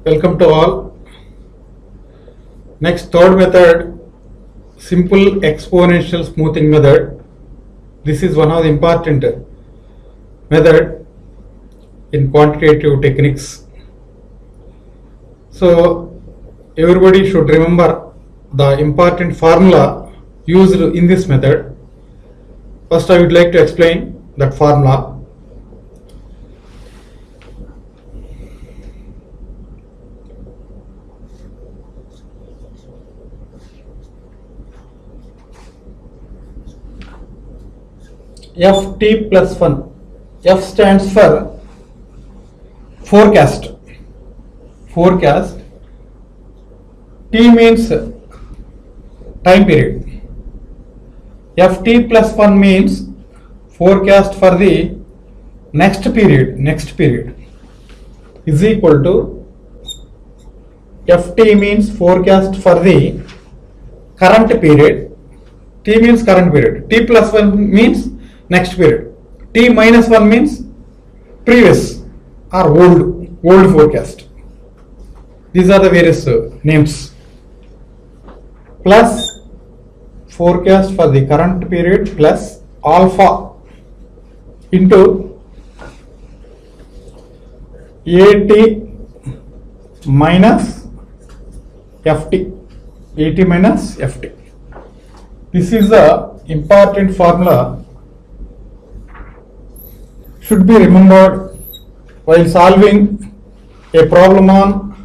Welcome to all. Next, third method, simple exponential smoothing method. This is one of the important method in quantitative techniques. So everybody should remember the important formula used in this method. First, I would like to explain that formula. Ft plus 1. F stands for forecast. Forecast. T means time period. Ft plus 1 means forecast for the next period. Next period is equal to Ft means forecast for the current period. T means current period. T plus 1 means next period. T minus 1 means previous or old forecast. These are the various names. Plus forecast for the current period plus alpha into AT minus Ft. AT minus Ft. This is the important formula. Should be remembered while solving a problem on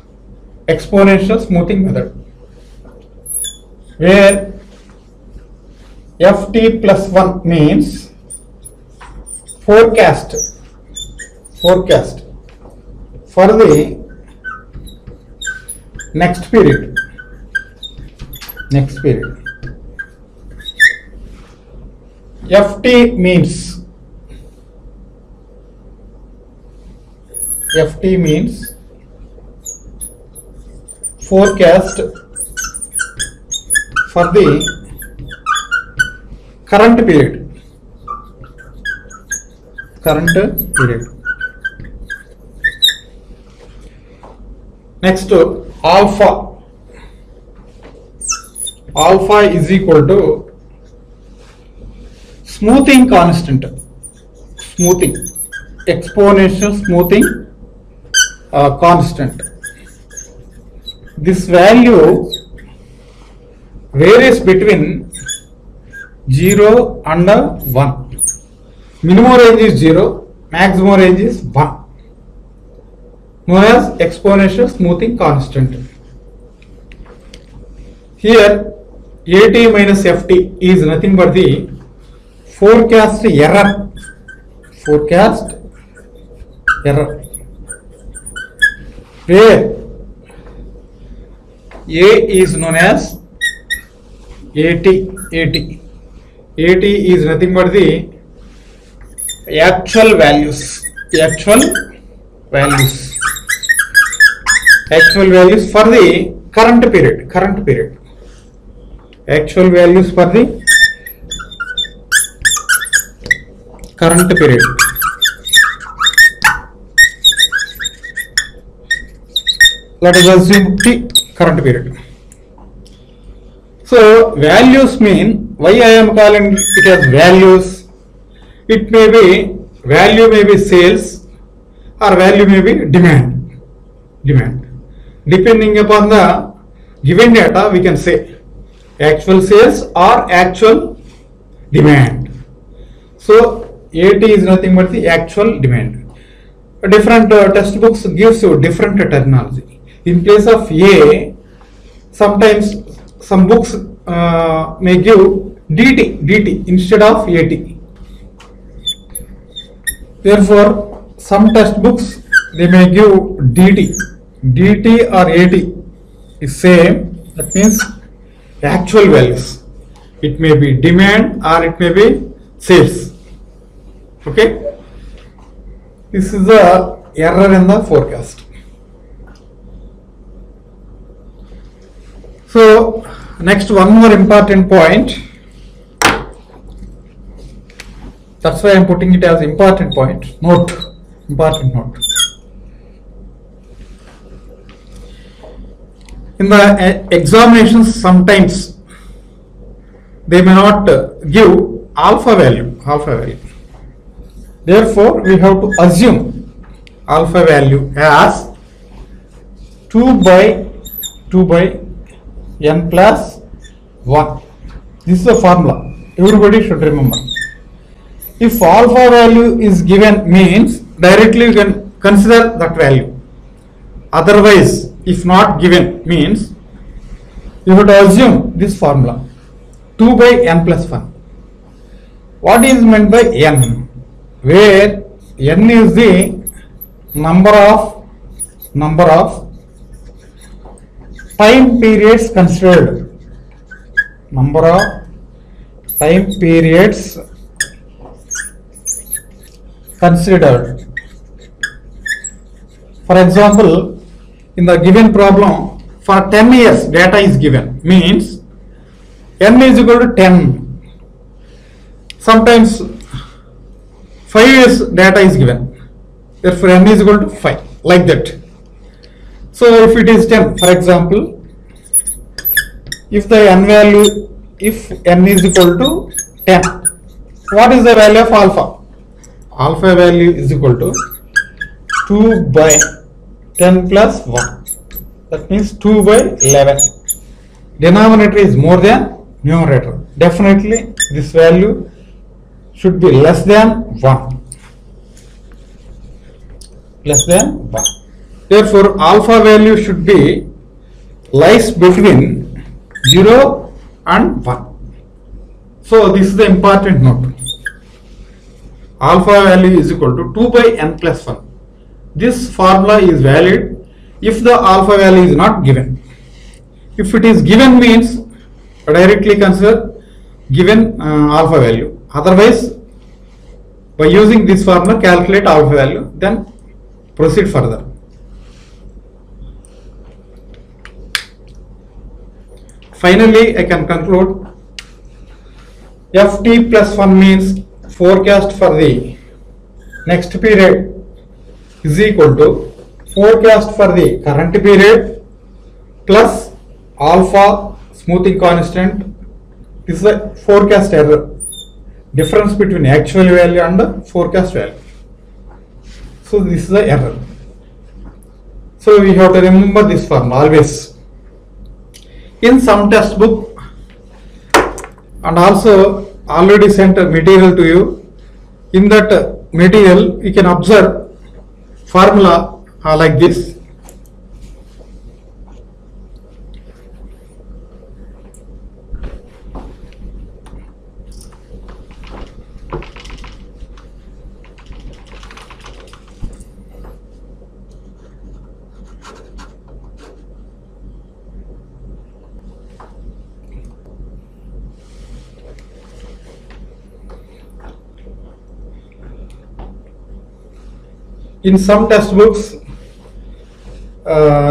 exponential smoothing method, where Ft plus 1 means forecast for the next period. Ft means forecast for the current period. Next, alpha. Alpha is equal to smoothing constant. Exponential smoothing constant. This value varies between 0 and 1. Minimum range is 0, maximum range is 1, known as exponential smoothing constant. Here AT minus Ft is nothing but the forecast error. Where A is known as AT. AT is nothing but the actual values. Actual values for the current period. Actual values for the current period. Let us assume T, current period. So values mean, why I am calling it as values? It may be, value may be sales or value may be demand. Depending upon the given data, we can say actual sales or actual demand. So AT is nothing but the actual demand. Different textbooks gives you different terminology. In place of A, sometimes some books may give DT instead of AT. Therefore, some textbooks they may give DT or AT is same. That means actual values. It may be demand or it may be sales. Okay. This is the error in the forecast. So next, one more important point. That's why I am putting it as important point. Important note. in the examinations sometimes they may not give alpha value. Therefore, we have to assume alpha value as 2 by n plus 1. This is the formula. Everybody should remember. If alpha value is given means directly you can consider that value. Otherwise, if not given means you have to assume this formula 2 by n plus 1. What is meant by n? Where n is the number of time periods considered. Number of time periods considered. For example, in the given problem, for 10 years data is given, means n is equal to 10. Sometimes 5 years data is given, therefore n is equal to 5, like that. So if it is 10, for example, if the n value, if n is equal to 10, what is the value of alpha? Alpha value is equal to 2 by 10 plus 1. That means 2 by 11. Denominator is more than numerator. Definitely this value should be less than 1. Less than 1. Therefore, alpha value should be lies between 0 and 1. So this is the important note. Alpha value is equal to 2 by n plus 1. This formula is valid if the alpha value is not given. If it is given means directly consider given alpha value. Otherwise, by using this formula calculate alpha value, then proceed further. Finally, I can conclude ft plus 1 means forecast for the next period is equal to forecast for the current period plus alpha smoothing constant. This is a forecast error, difference between actual value and forecast value. So this is the error. So we have to remember this formula always. In some test book, and also already sent a material to you, in that material you can observe formula like this. In some test books,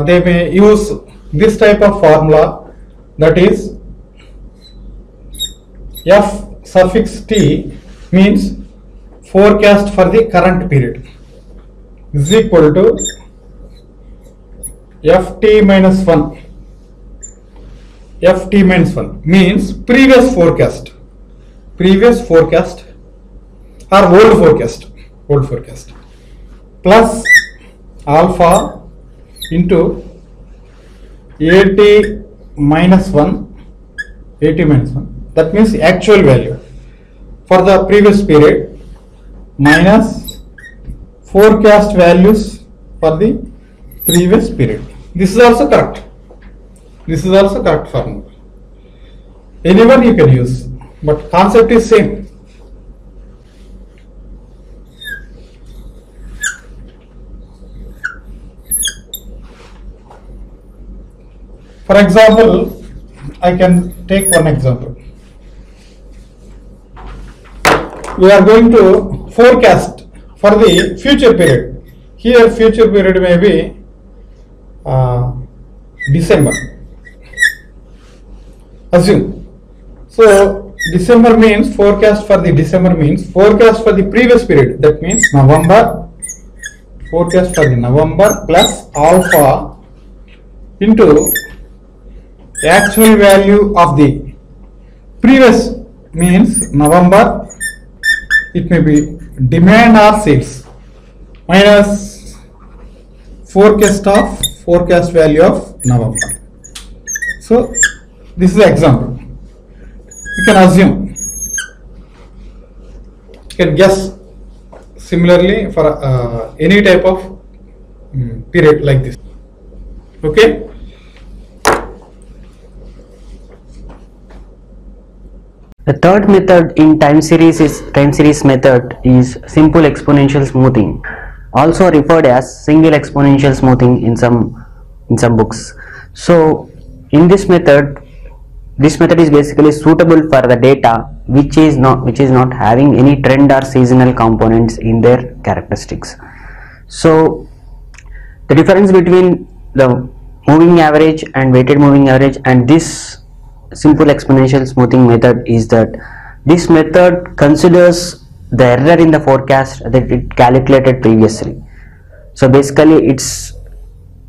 they may use this type of formula, that is f suffix t means forecast for the current period is equal to ft minus 1. Ft minus 1 means previous forecast or old forecast plus alpha into 80 minus 1, that means actual value for the previous period minus forecast values for the previous period. This is also correct. This is also correct formula. Anyone you can use, but concept is same. For example, I can take one example. We are going to forecast for the future period. Here future period may be December. Assume. So December means forecast for the December means forecast for the previous period. That means November. Forecast for the November plus alpha into actual value of the previous means November, it may be demand or sales minus forecast value of November. So this is the example. You can assume, you can guess similarly for any type of period like this. Okay. The third method in time series method is simple exponential smoothing, also referred as single exponential smoothing in some books. So in this method is basically suitable for the data which is not having any trend or seasonal components in their characteristics. So the difference between the moving average and weighted moving average and this simple exponential smoothing method is that this method considers the error in the forecast that it calculated previously. So basically it's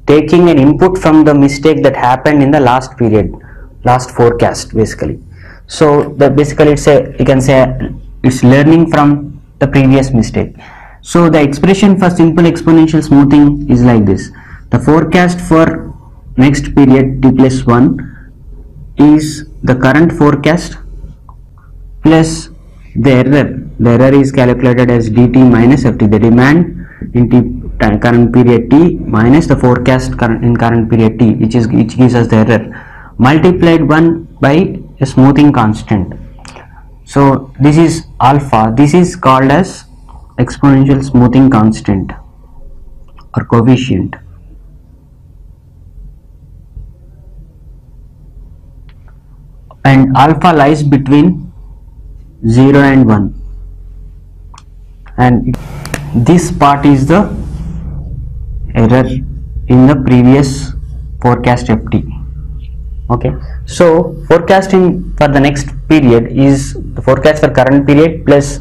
taking an input from the mistake that happened in the last forecast basically. So that basically you can say it's learning from the previous mistake. So the expression for simple exponential smoothing is like this: the forecast for next period t plus 1 is the current forecast plus the error is calculated as dt minus ft, the demand in current period t minus the forecast in current period t, which gives us the error, multiplied 1 by a smoothing constant. So this is alpha. This is called as exponential smoothing constant or coefficient. And alpha lies between 0 and 1, and this part is the error in the previous forecast ft. Okay, so forecasting for the next period is the forecast for current period plus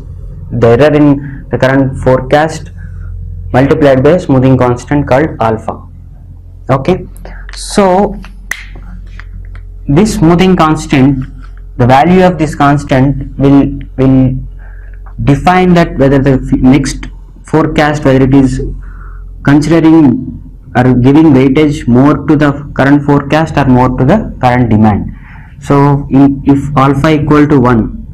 the error in the current forecast multiplied by a smoothing constant called alpha. Okay, so this smoothing constant, the value of this constant will define that whether the next forecast, whether it is considering or giving weightage more to the current forecast or more to the current demand. So if alpha equal to 1,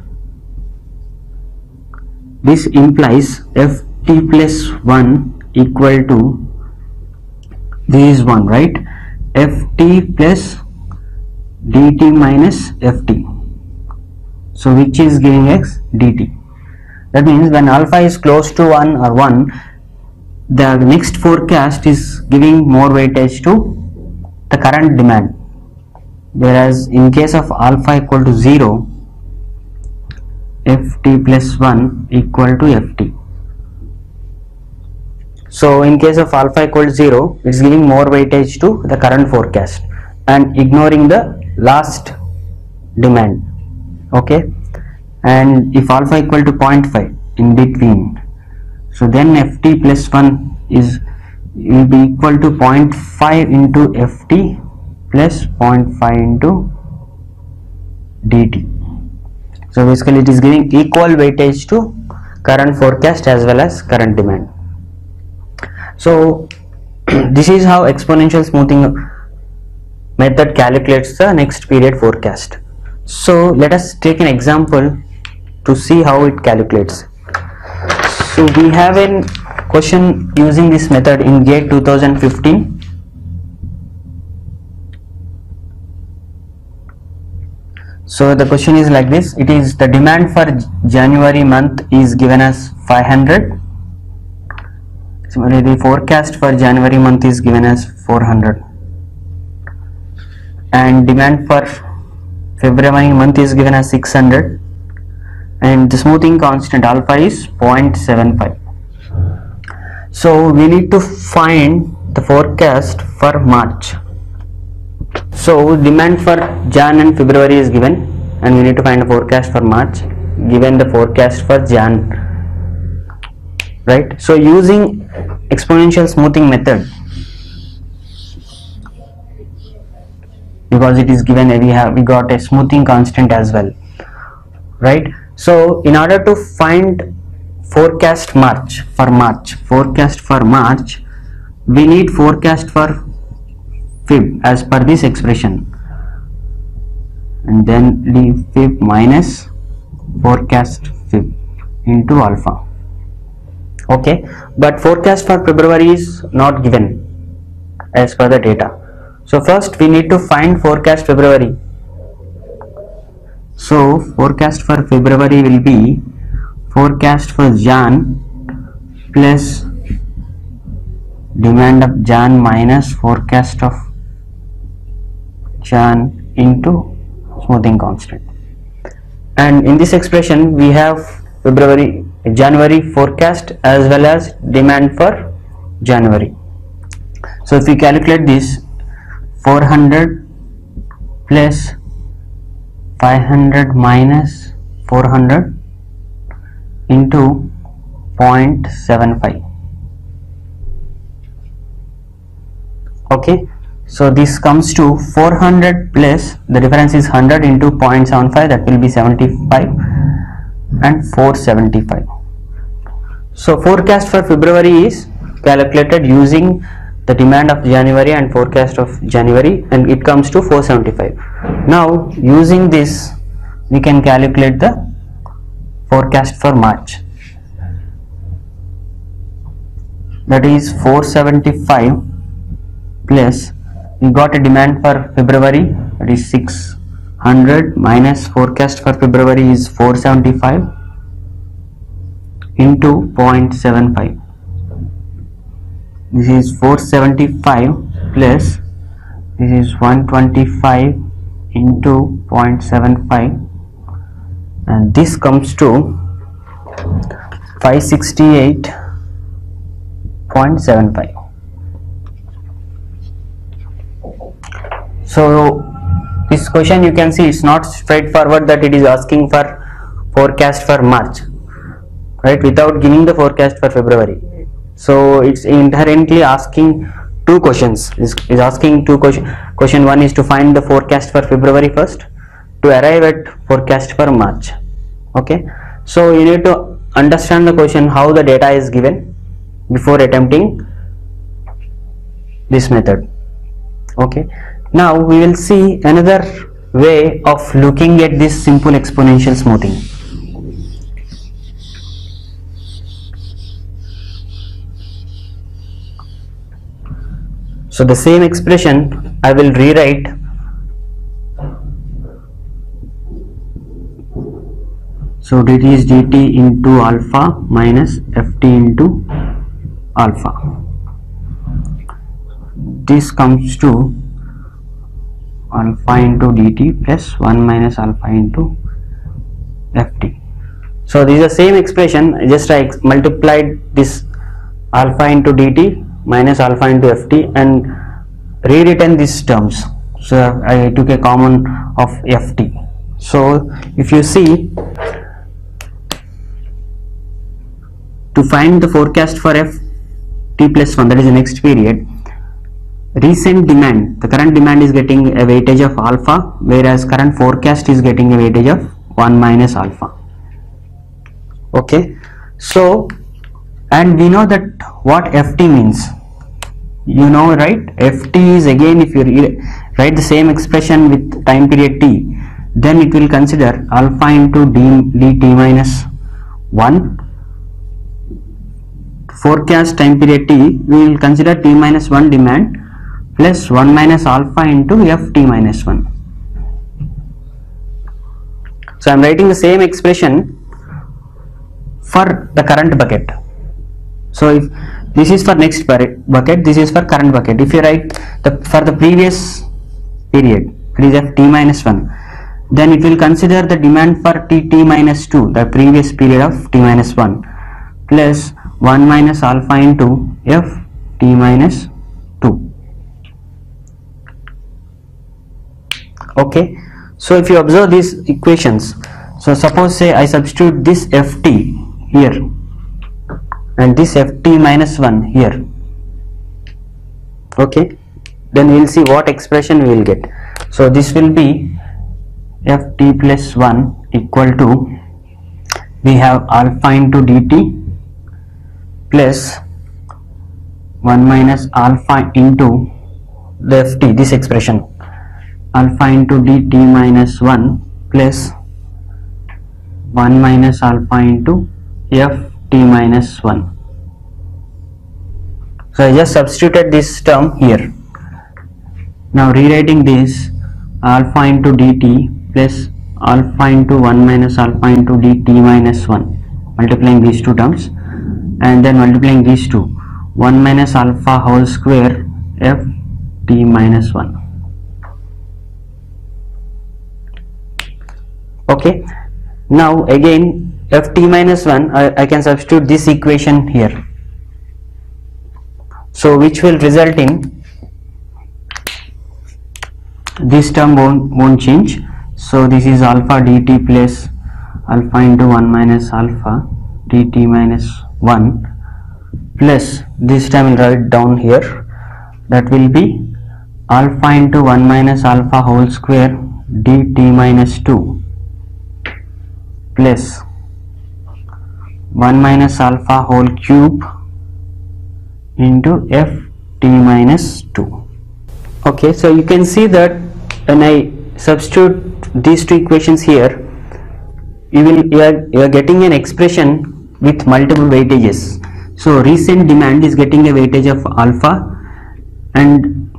this implies ft plus 1 equal to, this is 1, right, ft plus dt minus ft, so which is giving x dt. That means when alpha is close to 1 or 1, the next forecast is giving more weightage to the current demand, whereas in case of alpha equal to 0, ft plus 1 equal to ft. So in case of alpha equal to 0, it is giving more weightage to the current forecast and ignoring the last demand. Okay, and if alpha equal to 0.5 in between, so then ft plus 1 will be equal to 0.5 into ft plus 0.5 into dt. So basically it is giving equal weightage to current forecast as well as current demand. So this is how exponential smoothing method calculates the next period forecast. So let us take an example to see how it calculates. So we have a question using this method in GATE 2015. So the question is like this: it is the demand for January month is given as 500. Similarly, the forecast for January month is given as 400, and demand for February month is given as 600, and the smoothing constant alpha is 0.75. So we need to find the forecast for March. So demand for Jan and February is given, and we need to find a forecast for March given the forecast for Jan, right? So using exponential smoothing method, because it is given, we got a smoothing constant as well, right? So in order to find forecast for March, we need forecast for Feb as per this expression, and then leave Feb minus forecast Feb into alpha. Okay, but forecast for February is not given as per the data. So first we need to find forecast February. So forecast for February will be forecast for Jan plus demand of Jan minus forecast of Jan into smoothing constant. And in this expression we have January forecast as well as demand for January. So if we calculate this, 400 plus 500 minus 400 into 0.75. Okay, so this comes to 400 plus, the difference is 100 into 0.75, that will be 75 and 475. So forecast for February is calculated using the demand of January and forecast of January, and it comes to 475. Now using this we can calculate the forecast for March, that is 475 plus, we got a demand for February, that is 600 minus forecast for February is 475 into 0.75. This is 475 plus this is 125 into 0.75, and this comes to 568.75. So this question you can see it's not straightforward that it is asking for forecast for March, right, without giving the forecast for February. So it's inherently asking two questions. Is asking two questions. Question one is to find the forecast for February first, to arrive at forecast for March. Okay, so you need to understand the question how the data is given before attempting this method. Okay, now we will see another way of looking at this simple exponential smoothing. So the same expression I will rewrite. So dt is dt into alpha minus ft into alpha. This comes to alpha into dt plus 1 minus alpha into ft. So this is the same expression, just I multiplied this alpha into dt minus alpha into ft and rewritten these terms. So I took a common of ft. So if you see, to find the forecast for ft plus 1, that is the next period, recent demand, the current demand is getting a weightage of alpha, whereas current forecast is getting a weightage of 1 minus alpha. Okay, so and we know that what ft means, you know, right? Ft is, again, if you write the same expression with time period t, then it will consider alpha into dt minus 1. Forecast time period t, we will consider t minus 1 demand plus 1 minus alpha into ft minus 1. So I am writing the same expression for the current bucket. So if this is for next bucket, this is for current bucket. If you write for the previous period, it is ft minus 1, then it will consider the demand for t minus 2, the previous period of t minus 1, plus 1 minus alpha into ft minus 2. Okay, so if you observe these equations, so suppose say I substitute this ft here and this ft minus 1 here. Okay, then we will see what expression we will get. So this will be ft plus 1 equal to, we have alpha into dt plus 1 minus alpha into the ft, this expression, alpha into dt minus 1 plus 1 minus alpha into ft minus 1. So I just substituted this term here. Now rewriting this, alpha into dt plus alpha into 1 minus alpha into dt minus 1, multiplying these two terms and then multiplying these two, 1 minus alpha whole square ft minus 1. Okay, now again ft minus 1, I can substitute this equation here, so which will result in this term won't change. So this is alpha dt plus alpha into 1 minus alpha dt minus 1 plus this term will write down here, that will be alpha into 1 minus alpha whole square dt minus 2 plus 1 minus alpha whole cube into ft minus 2. Okay, so you can see that when I substitute these two equations here, you are getting an expression with multiple weightages. So recent demand is getting a weightage of alpha, and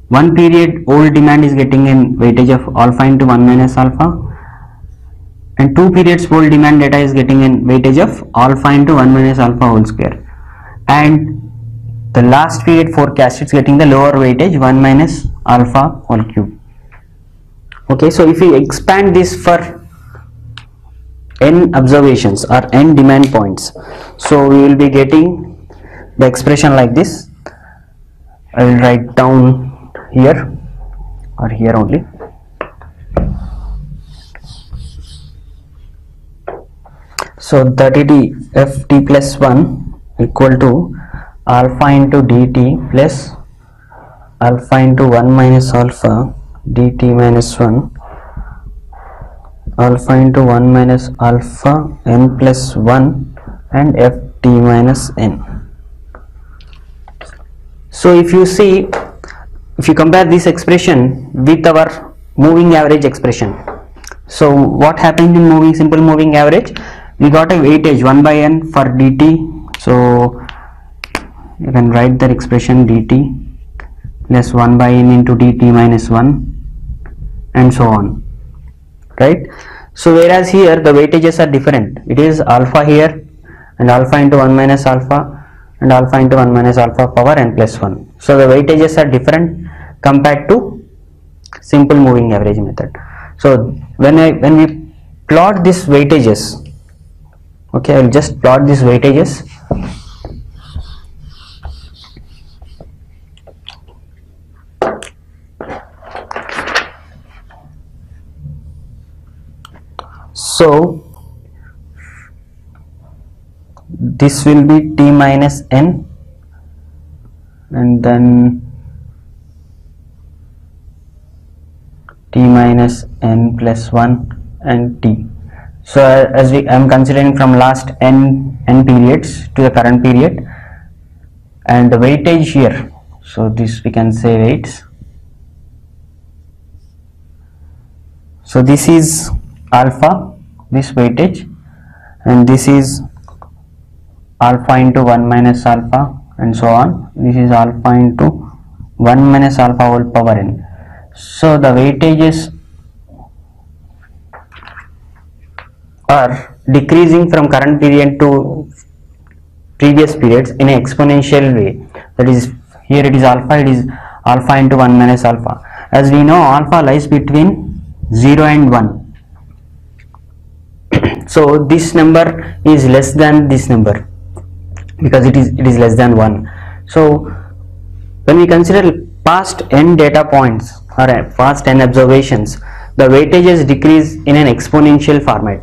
one period old demand is getting a weightage of alpha into 1 minus alpha, and 2 periods old demand data is getting a weightage of alpha into 1 minus alpha whole square, and the last period forecast is getting the lower weightage 1 minus alpha whole cube. Okay, so if we expand this for n observations or n demand points, so we will be getting the expression like this. I will write down here or here only. So that it is ft plus 1 equal to alpha into dt plus alpha into 1 minus alpha dt minus 1 alpha into 1 minus alpha n plus 1 and ft minus n. So if you see, if you compare this expression with our moving average expression, so what happened in simple moving average, we got a weightage 1 by n for dt, so you can write that expression dt plus 1 by n into dt minus 1 and so on, right? So whereas here the weightages are different, it is alpha here and alpha into 1 minus alpha and alpha into 1 minus alpha power n plus 1. So the weightages are different compared to simple moving average method. So when we plot these weightages, okay, I will just plot these weightages. So this will be t minus n and then t minus n plus 1 and t. So as I am considering from last n periods to the current period, and the weightage here, so this we can say weights. So this is alpha, this weightage, and this is alpha into 1 minus alpha and so on. This is alpha into 1 minus alpha whole power n. So the weightages are decreasing from current period to previous periods in an exponential way. That is, here it is alpha into 1 minus alpha. As we know, alpha lies between 0 and 1. So this number is less than this number because it is less than 1. So when we consider past n data points or past n observations, the weightages decrease in an exponential format.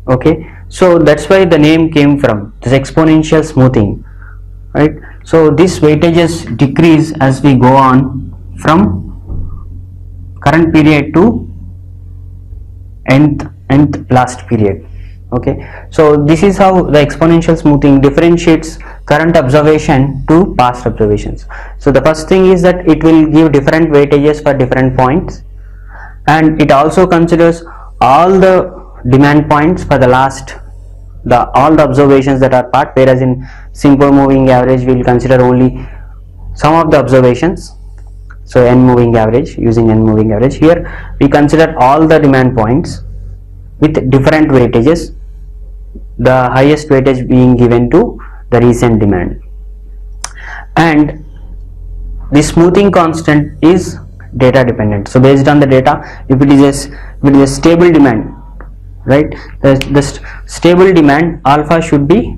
Okay, so that's why the name came from this exponential smoothing, right? So these weightages decrease as we go on from current period to nth last period. Okay, so this is how the exponential smoothing differentiates current observation to past observations. So the first thing is that it will give different weightages for different points, and it also considers all the demand points for the last all the observations that are part, whereas in simple moving average we will consider only some of the observations. So n moving average, using n moving average, here we consider all the demand points with different weightages, the highest weightage being given to the recent demand. And the smoothing constant is data dependent. So based on the data, if it is a stable demand, right, the stable demand alpha should be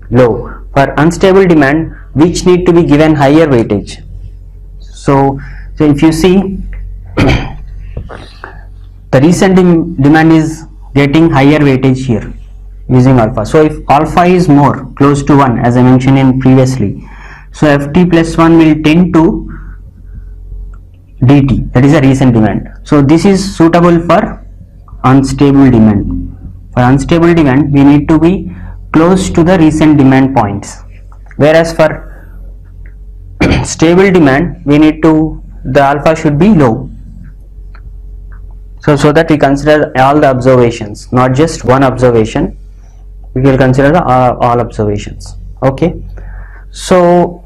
low. For unstable demand, which need to be given higher weightage. So if you see, the recent demand is getting higher weightage here using alpha. So if alpha is more, close to 1, as I mentioned in previously, so ft plus 1 will tend to dt, that is a recent demand. So this is suitable for unstable demand. For unstable demand, we need to be close to the recent demand points, whereas for stable demand, we need to, the alpha should be low. So that we consider all the observations, not just one observation. We will consider all observations. Okay, so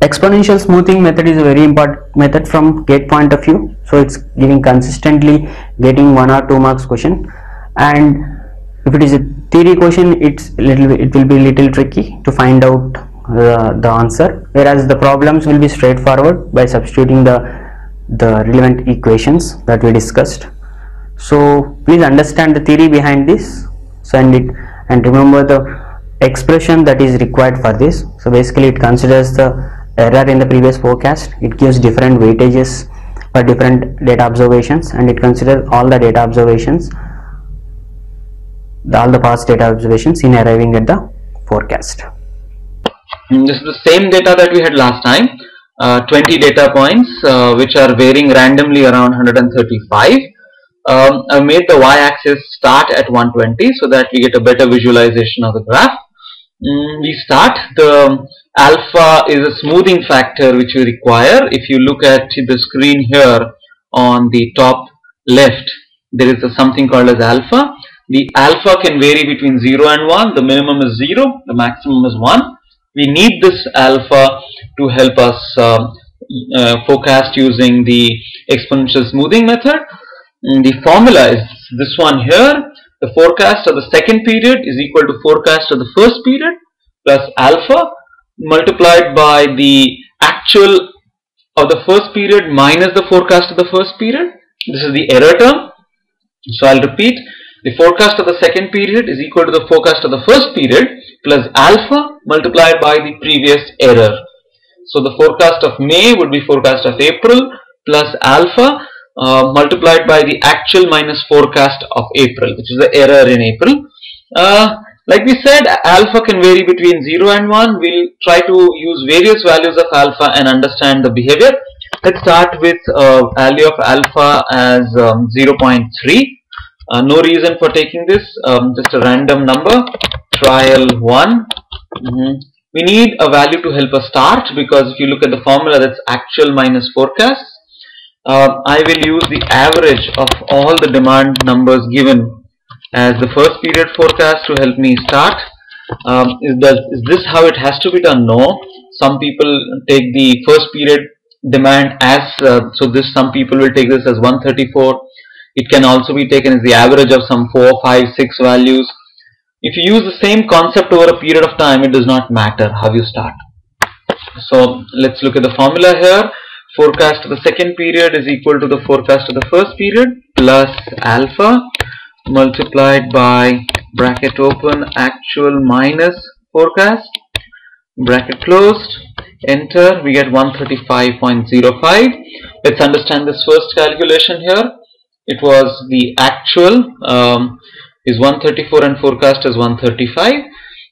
exponential smoothing method is a very important method from GATE point of view. So it's giving consistently getting 1 or 2 marks question, and if it is a theory question, it will be little tricky to find out the answer, whereas the problems will be straightforward by substituting the relevant equations that we discussed. So please understand the theory behind this, so and remember the expression that is required for this. So basically it considers the error in the previous forecast, it gives different weightages for different data observations, and it considers all the data observations, all the past data observations in arriving at the forecast. This is the same data that we had last time, 20 data points which are varying randomly around 135. I made the y-axis start at 120 so that we get a better visualization of the graph. We start, the alpha is a smoothing factor which we require. If you look at the screen here on the top left, there is something called as alpha. The alpha can vary between 0 and 1. The minimum is 0, the maximum is 1. We need this alpha to help us forecast using the exponential smoothing method. The formula is this one here. The forecast of the second period is equal to forecast of the first period plus alpha multiplied by the actual of the first period minus the forecast of the first period. This is the error term. So I'll repeat. The forecast of the second period is equal to the forecast of the first period plus alpha multiplied by the previous error. So the forecast of May would be forecast of April plus alpha multiplied by the actual minus forecast of April, which is the error in April. Like we said, alpha can vary between 0 and 1. We'll try to use various values of alpha and understand the behavior. Let's start with value of alpha as 0.3. No reason for taking this, just a random number, trial 1. We need a value to help us start, because if you look at the formula, that's actual minus forecast. I will use the average of all the demand numbers given as the first period forecast to help me start. Is this how it has to be done? No. Some people take the first period demand as, some people will take this as 134. It can also be taken as the average of some 4, 5, 6 values. If you use the same concept over a period of time, it does not matter how you start. So let's look at the formula here. Forecast of the second period is equal to the forecast of the first period plus alpha multiplied by bracket open actual minus forecast, bracket closed, enter. We get 135.05. Let's understand this first calculation here. It was the actual is 134 and forecast is 135.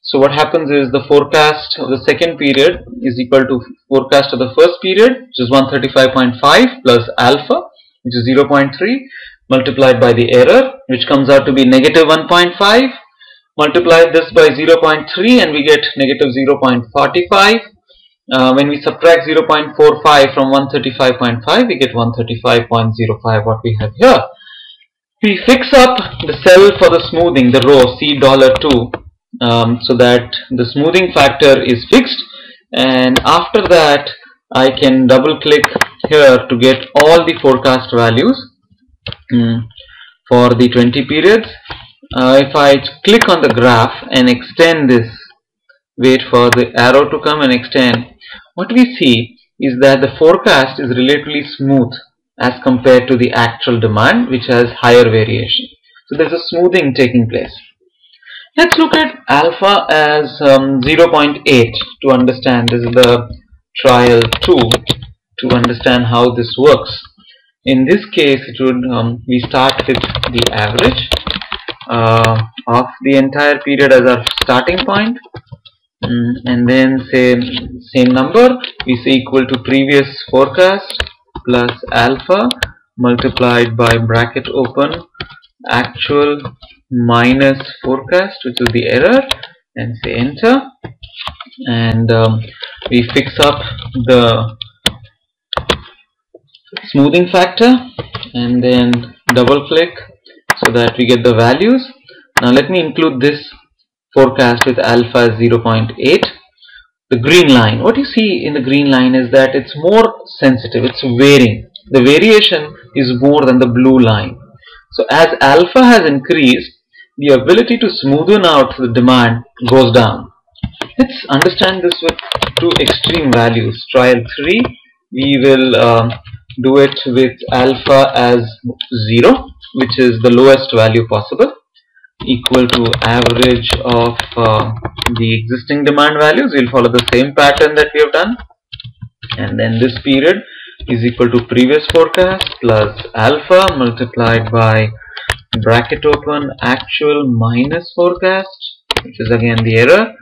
So what happens is the forecast of the second period is equal to forecast of the first period, which is 135.5 plus alpha which is 0.3, multiplied by the error, which comes out to be negative 1.5. Multiply this by 0.3 and we get negative 0.45. When we subtract 0.45 from 135.5, we get 135.05, what we have here. We fix up the cell for the smoothing, the row C$2, so that the smoothing factor is fixed, and after that I can double click here to get all the forecast values for the 20 periods. If I click on the graph and extend this, wait for the arrow to come and extend, what we see is that the forecast is relatively smooth as compared to the actual demand, which has higher variation. So there's a smoothing taking place. Let's look at alpha as 0.8 to understand. This is the trial 2 to understand how this works. In this case, it would we start with the average of the entire period as our starting point, and then say same number we say equal to previous forecast plus alpha multiplied by bracket open actual minus forecast, which is the error, and say enter, and we fix up the smoothing factor and then double click so that we get the values. Now let me include this forecast with alpha as 0.8. The green line, what you see in the green line is that it's more sensitive, it's varying. The variation is more than the blue line. So as alpha has increased, the ability to smoothen out the demand goes down. Let's understand this with two extreme values. Trial 3, we will do it with alpha as 0, which is the lowest value possible, equal to average of the existing demand values. We'll follow the same pattern that we have done, and then this period is equal to previous forecast plus alpha multiplied by bracket open actual minus forecast, which is again the error.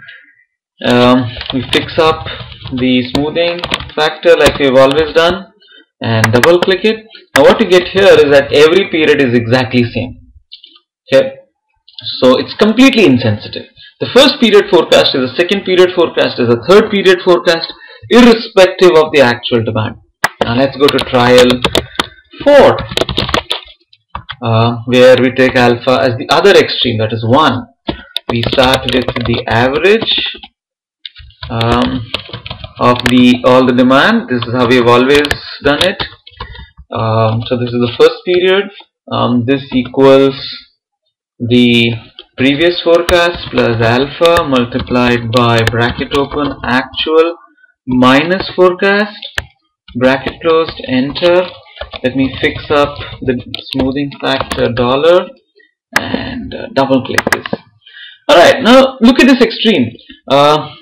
We fix up the smoothing factor like we've always done and double click it. Now what you get here is that every period is exactly same. Okay, so it's completely insensitive. The first period forecast is the second period forecast is the third period forecast, irrespective of the actual demand. Now let's go to trial 4, where we take alpha as the other extreme, that is 1. We start with the average of all the demand. This is how we have always done it. So this is the first period. This equals the previous forecast plus alpha multiplied by bracket open actual minus forecast, bracket closed, enter. Let me fix up the smoothing factor $, and double click this. Alright, now look at this extreme.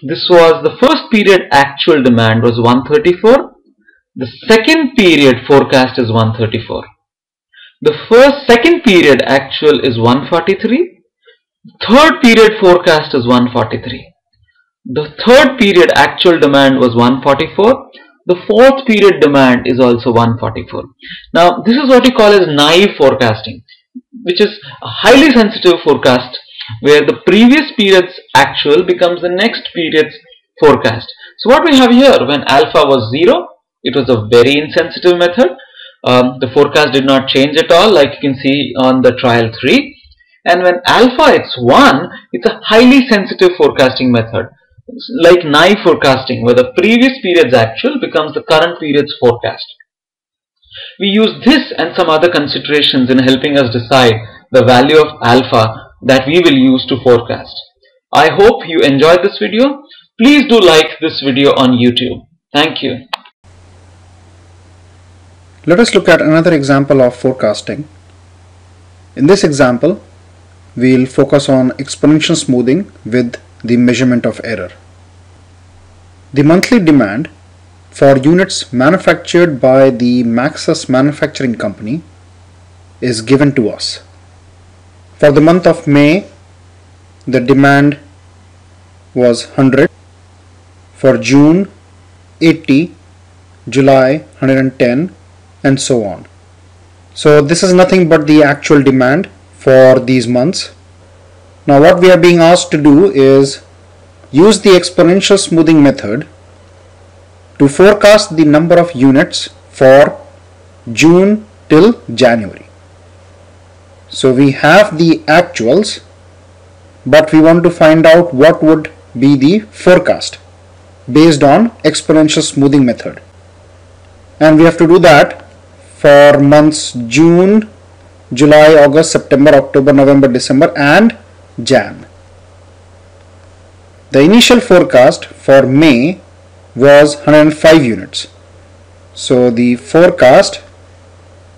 This was the first period actual demand was 134. The second period forecast is 134. The second period actual is 143. Third period forecast is 143. The third period actual demand was 144. The fourth period demand is also 144. Now this is what we call as naive forecasting, which is a highly sensitive forecast where the previous period's actual becomes the next period's forecast. So what we have here, when alpha was 0, it was a very insensitive method. The forecast did not change at all, like you can see on the trial 3. And when alpha is 1, it's a highly sensitive forecasting method, like naive forecasting, where the previous period's actual becomes the current period's forecast. We use this and some other considerations in helping us decide the value of alpha that we will use to forecast. I hope you enjoyed this video. Please do like this video on YouTube. Thank you. Let us look at another example of forecasting. In this example, we'll focus on exponential smoothing with the measurement of error. The monthly demand for units manufactured by the Maxus Manufacturing Company is given to us. For the month of May, the demand was 100. For June, 80, July, 110, and so on. So this is nothing but the actual demand for these months. Now what we are being asked to do is use the exponential smoothing method to forecast the number of units for June till January. So we have the actuals, but we want to find out what would be the forecast based on exponential smoothing method. And we have to do that for months June, July, August, September, October, November, December and Jan. The initial forecast for May was 105 units. So the forecast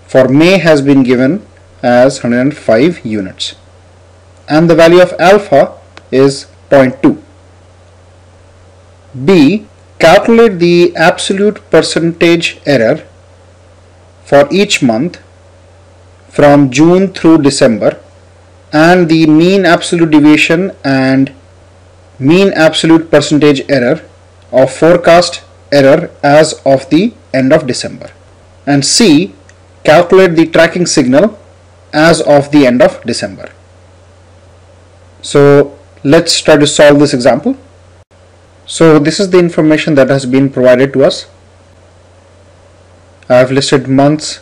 for May has been given as 105 units and the value of alpha is 0.2. B. Calculate the absolute percentage error for each month from June through December and the mean absolute deviation and mean absolute percentage error of forecast error as of the end of December. And C. Calculate the tracking signal as of the end of December. So let's try to solve this example. So this is the information that has been provided to us. I have listed months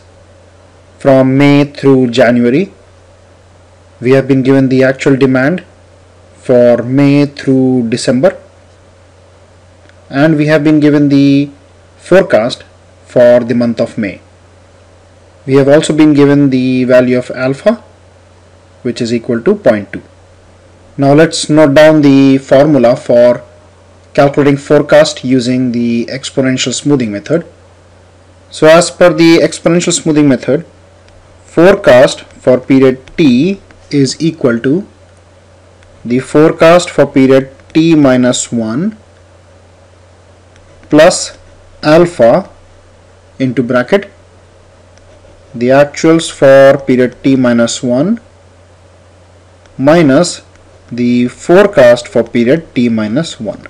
from May through January. We have been given the actual demand for May through December and we have been given the forecast for the month of May. We have also been given the value of alpha, which is equal to 0.2. Now let's note down the formula for calculating forecast using the exponential smoothing method. So as per the exponential smoothing method, forecast for period T is equal to the forecast for period T minus 1 plus alpha into bracket the actuals for period T minus 1 minus the forecast for period T minus 1.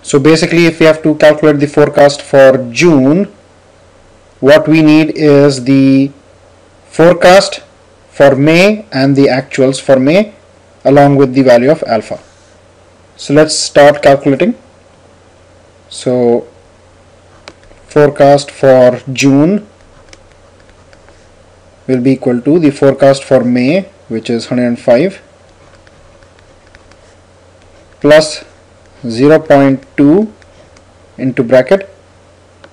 So basically if we have to calculate the forecast for June, what we need is the forecast for May and the actuals for May along with the value of alpha. So let's start calculating. So forecast for June will be equal to the forecast for May, which is 105 plus 0.2 into bracket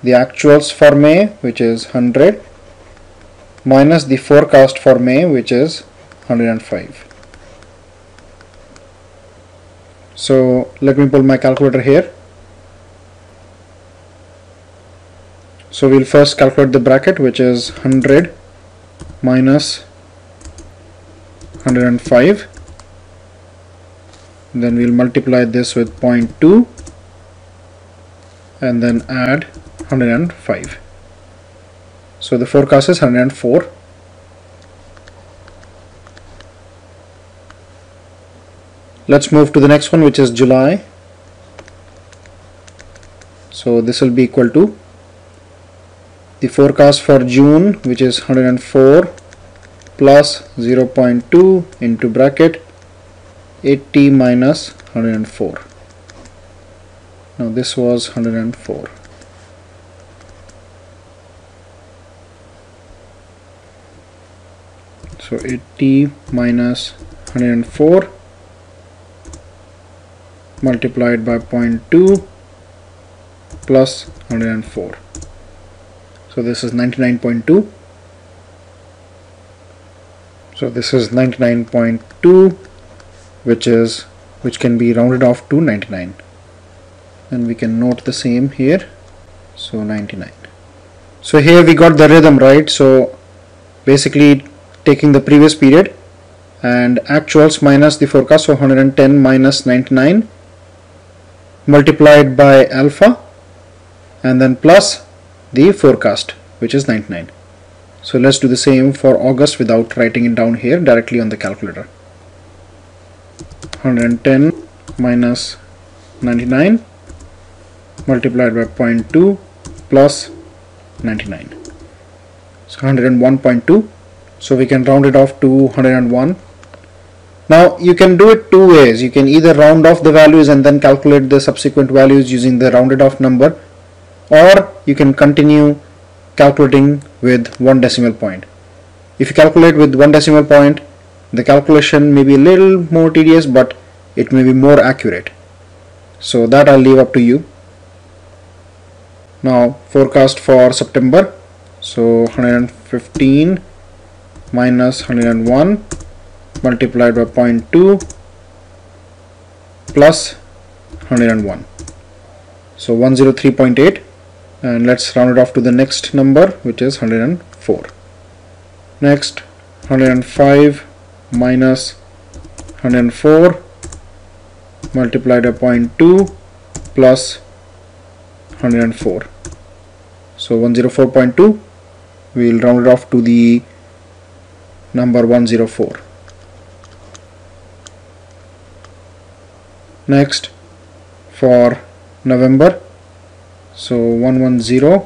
the actuals for May, which is 100 minus the forecast for May, which is 105. So let me pull my calculator here. So we'll first calculate the bracket, which is 100 minus 105. Then we'll multiply this with 0.2 and then add 105. So the forecast is 104. Let's move to the next one, which is July. So this will be equal to the forecast for June, which is 104 plus 0.2 into bracket 80 minus 104. Now this was 104. So 80 minus 104 multiplied by 0.2 plus 104. So this is 99.2. So this is 99.2, which can be rounded off to 99, and we can note the same here. So 99. So here we got the rhythm, right? So basically taking the previous period and actuals minus the forecast, so 110 minus 99 multiplied by alpha and then plus the forecast, which is 99. So let's do the same for August without writing it down here, directly on the calculator. 110 minus 99 multiplied by 0.2 plus 99. So 101.2. So we can round it off to 101. Now you can do it two ways. You can either round off the values and then calculate the subsequent values using the rounded off number, or you can continue calculating with one decimal point. If you calculate with one decimal point, the calculation may be a little more tedious, but it may be more accurate. So that I'll leave up to you. Now forecast for September. So 115 minus 101 multiplied by 0.2 plus 101. So 103.8, and let's round it off to the next number, which is 104. Next, 105 minus 104 multiplied by 0.2 plus 104. So 104.2, we'll round it off to the number 104. Next, for November, so 110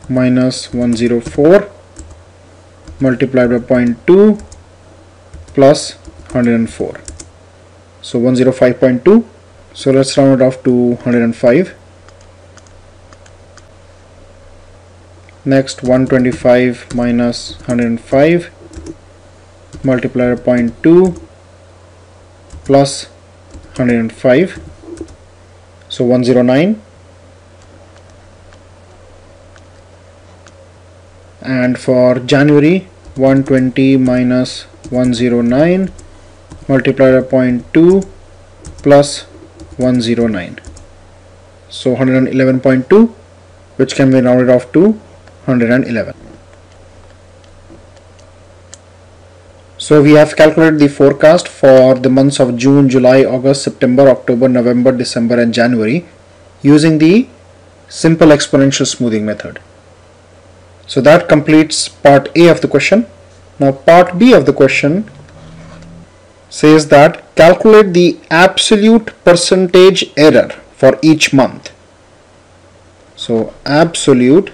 minus 104 multiplied by 0.2 plus 104. So 105.2. So let's round it off to 105. Next, 125 minus 105 multiplied by 0.2 plus 105. So 109. And for January, 120 minus 109 multiplied by 0.2 plus 109. So 111.2, which can be rounded off to 111. So we have calculated the forecast for the months of June, July, August, September, October, November, December and January using the simple exponential smoothing method. So that completes part A of the question. Now part B of the question says that calculate the absolute percentage error for each month. So absolute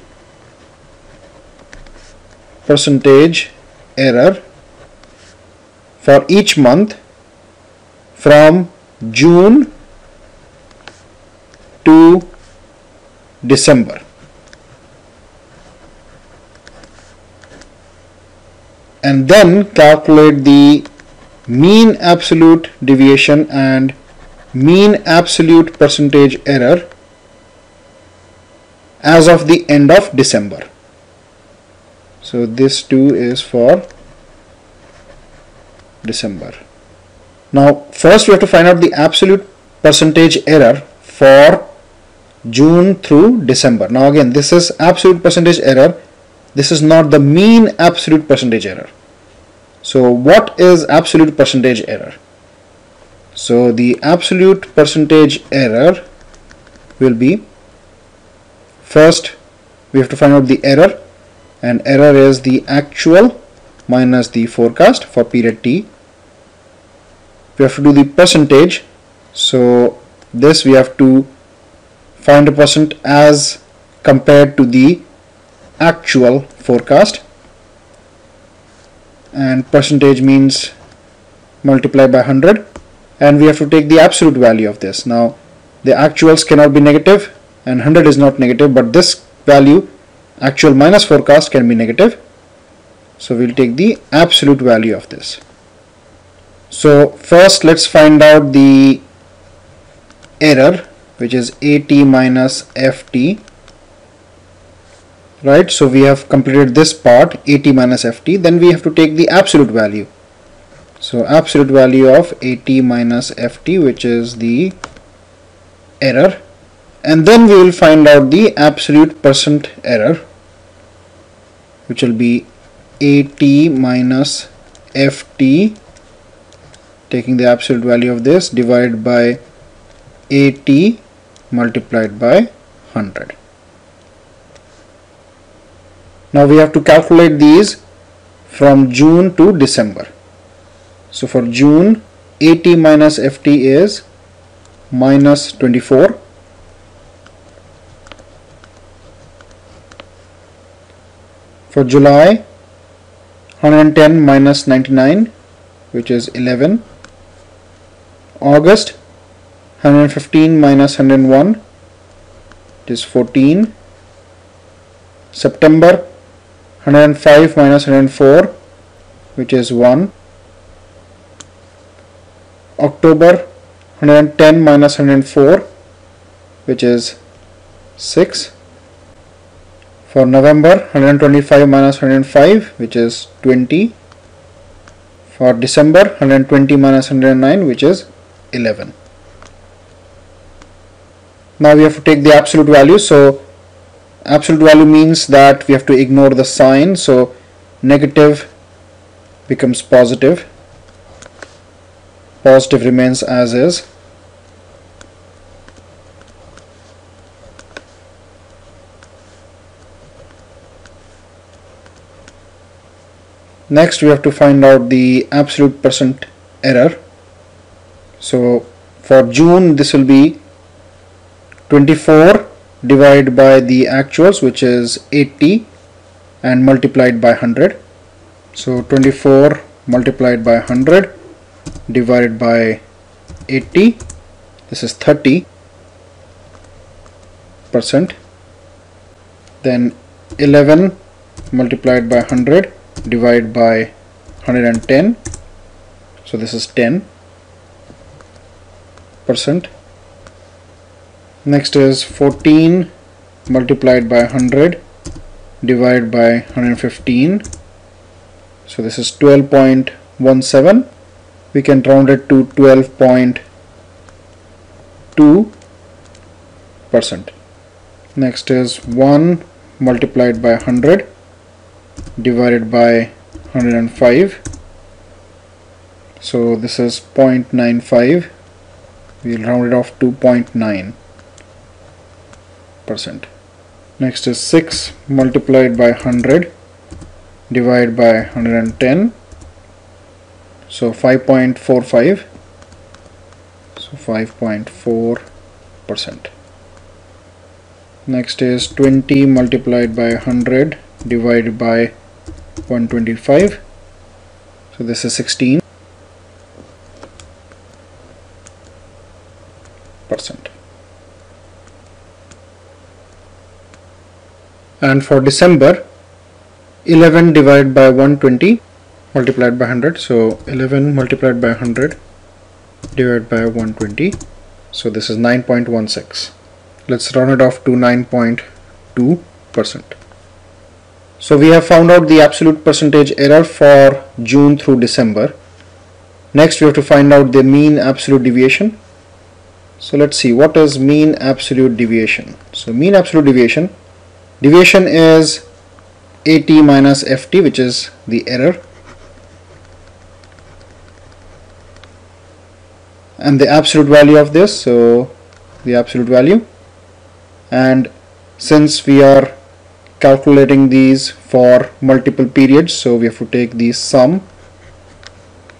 percentage error for each month from June to December. And then calculate the mean absolute deviation and mean absolute percentage error as of the end of December. So this too is for December. Now first we have to find out the absolute percentage error for June through December. Now again, this is absolute percentage error. This is not the mean absolute percentage error. So what is absolute percentage error? So the absolute percentage error will be, first we have to find out the error, and error is the actual minus the forecast for period T. We have to do the percentage. So this we have to find a percent as compared to the actual forecast, and percentage means multiply by 100, and we have to take the absolute value of this. Now the actuals cannot be negative and 100 is not negative, but this value, actual minus forecast, can be negative. So we'll take the absolute value of this. So first let's find out the error, which is AT minus FT. Right, so we have completed this part, AT minus FT. Then we have to take the absolute value. So absolute value of AT minus FT, which is the error, and then we will find out the absolute percent error, which will be AT minus FT, taking the absolute value of this, divided by AT multiplied by 100. Now we have to calculate these from June to December. So for June, AT minus FT is minus 24. For July, 110 minus 99, which is 11. August, 115 minus 101, which is 14. September, 105 minus 104, which is 1. October, 110 minus 104, which is 6. For November, 125 minus 105, which is 20. For December, 120 minus 109, which is 11. Now we have to take the absolute value. So absolute value means that we have to ignore the sign. So negative becomes positive. Positive remains as is. Next we have to find out the absolute percent error. So for June this will be 24 divided by the actuals, which is 80, and multiplied by 100. So 24 multiplied by 100 divided by 80, this is 30%. Then 11 multiplied by 100 divided by 110, so this is 10%. Next is 14 multiplied by 100 divided by 115, so this is 12.17. We can round it to 12.2%. Next is 1 multiplied by 100 divided by 105, so this is 0.95. We'll round it off to 0.9%. Next is 6 multiplied by 100 divided by 110, so 5.45, so 5.4%. Next is 20 multiplied by 100 divided by 125, so this is 16%. And for December, 11 divided by 120 multiplied by 100, so 11 multiplied by 100 divided by 120, so this is 9.16. Let's round it off to 9.2%. So we have found out the absolute percentage error for June through December. Next we have to find out the mean absolute deviation. So let's see, what is mean absolute deviation? So mean absolute deviation is AT minus FT, which is the error, and the absolute value of this, so the absolute value. And since we are calculating these for multiple periods, so we have to take the sum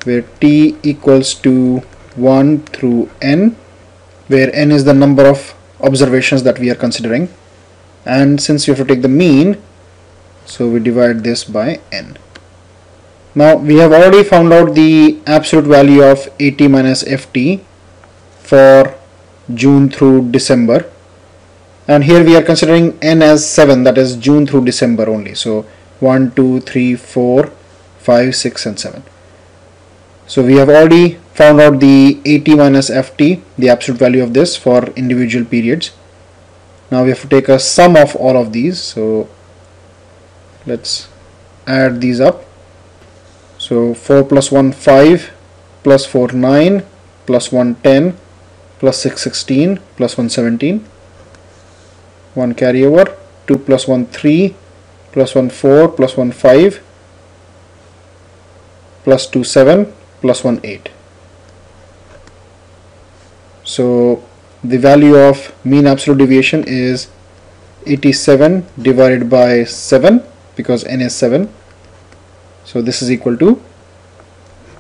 where t equals to 1 through n, where n is the number of observations that we are considering, and since we have to take the mean, so we divide this by n. Now we have already found out the absolute value of AT minus FT for June through December, and here we are considering n as 7, that is June through December only. So 1, 2, 3, 4, 5, 6 and 7. So we have already found out the AT minus FT, the absolute value of this for individual periods. Now we have to take a sum of all of these, so let's add these up. So 4 plus 1 5, plus 4 9, plus 1 10, plus 6 16, plus 1 17, 1 carryover, 2 plus 1 3, plus 1 4, plus 1 5, plus 2 7, plus 1 8. So the value of mean absolute deviation is 87 divided by 7, because n is 7, so this is equal to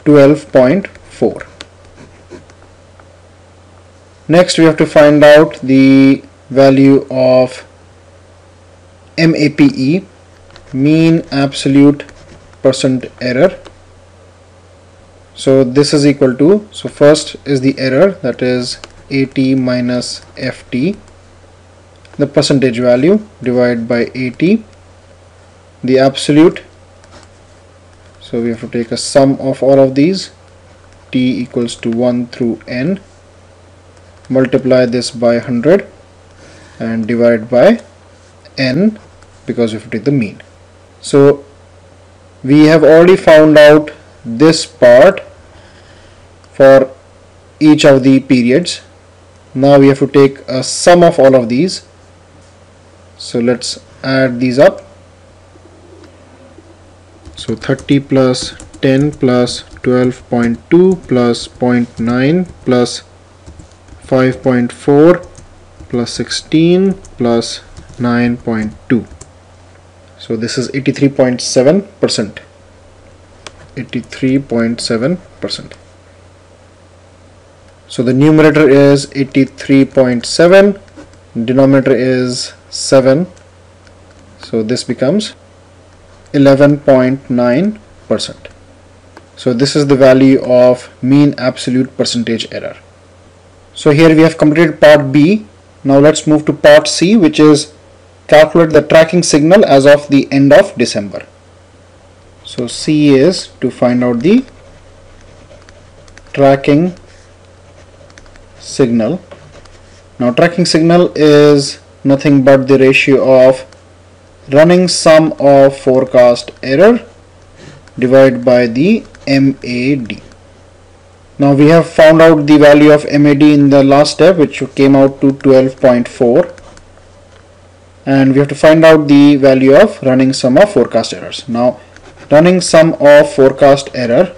12.4. Next we have to find out the value of MAPE. mean absolute percent error. So this is equal to, so first is the error, that is AT minus FT, the percentage value divided by AT, the absolute, so we have to take a sum of all of these, T equals to 1 through N, multiply this by 100 and divide by N because we have to take the mean. So we have already found out this part for each of the periods. Now we have to take a sum of all of these. So let's add these up. So 30 plus 10 plus 12.2 plus 0.9 plus 5.4 plus 16 plus 9.2. So this is 83.7%. 83.7%. So the numerator is 83.7, denominator is 7, so this becomes 11.9%. So this is the value of mean absolute percentage error. So here we have completed part B. Now let's move to part C, which is calculate the tracking signal as of the end of December. So C is to find out the tracking signal. Now tracking signal is nothing but the ratio of running sum of forecast error divided by the MAD. Now we have found out the value of MAD in the last step, which came out to 12.4, and we have to find out the value of running sum of forecast errors. Now running sum of forecast error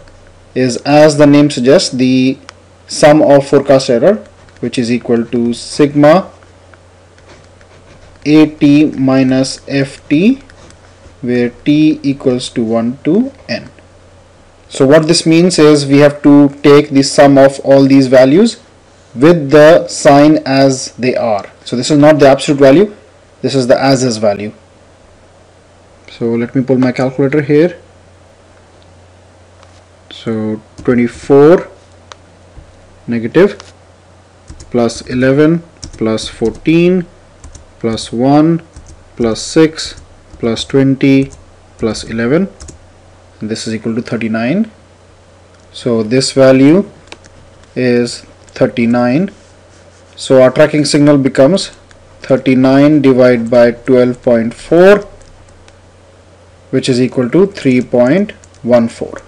is, as the name suggests, the sum of forecast error, which is equal to sigma AT minus FT, where T equals to 1 to N. So what this means is we have to take the sum of all these values with the sign as they are. So this is not the absolute value, this is the as is value. So let me pull my calculator here. So 24 negative plus 11 plus 14 plus 1 plus 6 plus 20 plus 11, and this is equal to 39. So this value is 39. So our tracking signal becomes 39 divided by 12.4, which is equal to 3.14.